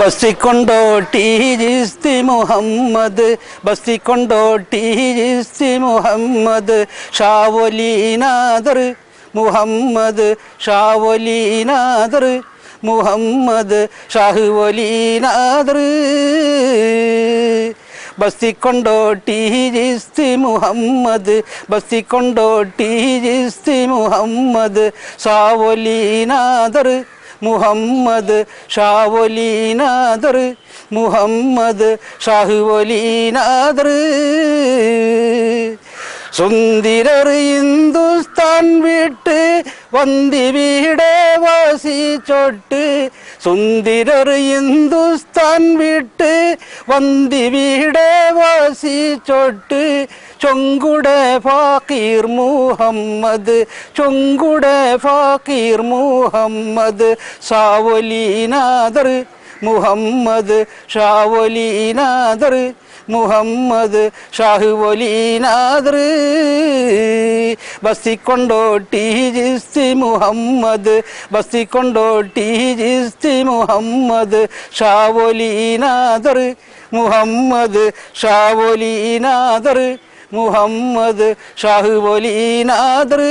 ബസ്സിക്കൊണ്ടോട്ടി ജിസ്തി മുഹമ്മദ് ബസ്സിക്കൊണ്ടോട്ടി ജിസ്തി മുഹമ്മദ് ഷാവലീനാദർ മുഹമ്മദ് ഷാവലീനാദർ മുഹമ്മദ് ഷാഹുവലീനാദർ ബസ്സിക്കൊണ്ടോട്ടി ജിസ്തി മുഹമ്മദ് ബസ്സിക്കൊണ്ടോട്ടി ജിസ്തി മുഹമ്മദ് ഷാവലീനാദർ മുഹമ്മദ് ഷാവലീനാദർ മുഹമ്മദ് ഷാഹുവലീനാദർ സുന്ദരർ ഹിന്ദുസ്ഥാൻ വിട്ട് വന്തി വീടെ വസിച്ചോട്ട് സുന്ദരർ ഹിന്ദുസ്ഥാൻ വിട്ട് വന്തി വീടെ വസിച്ചോട്ട് ചൊങ്കുടെ ഫാക്കീർ മുഹമ്മദ് ചൊങ്കുടെ ഫാക്കീർ മുഹമ്മദ് ഷാവലീനാദർ മുഹമ്മദ് ഷാവലീനാദർ മുഹമ്മദ് ഷാഹുവലീനാദർ ബസ്സിക്കൊണ്ടോട്ടി ജിസ്തി മുഹമ്മദ് ബസ്സിക്കൊണ്ടോട്ടി ജിസ്തി മുഹമ്മദ് ഷാവലീനാദർ മുഹമ്മദ് ഷാവലീനാദർ മുഹമ്മദ് ഷാഹുവലീനാദർ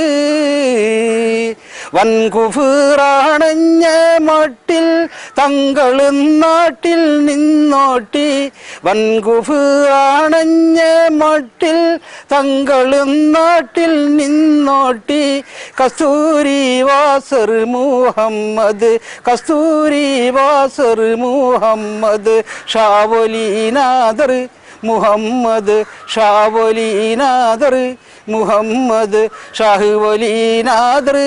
വൻകുഫറാണഞ്ഞ മട്ടിൽ തങ്ങളും നാട്ടിൽ നിന്നോട്ടി വൻകുഫറാണഞ്ഞ മട്ടിൽ തങ്ങളും നാട്ടിൽ നിന്നോട്ടി കസ്തൂരി വാസർ മുഹമ്മദ് കസ്തൂരി വാസർ മുഹമ്മദ് ഷാവലീനാദർ മുഹമ്മദ് ഷാവലീനാദർ മുഹമ്മദ് ഷാഹുവലീനാദർ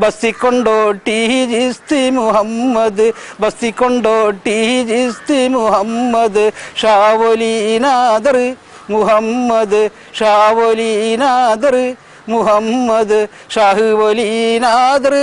ബസ്സിക്കൊണ്ടോട്ടി ജിസ്തി മുഹമ്മദ് ബസ്സിക്കൊണ്ടോട്ടി ജിസ്തി മുഹമ്മദ് ഷാവലീനാദർ മുഹമ്മദ് ഷാവലീനാദർ മുഹമ്മദ് ഷാഹുവലീനാദർ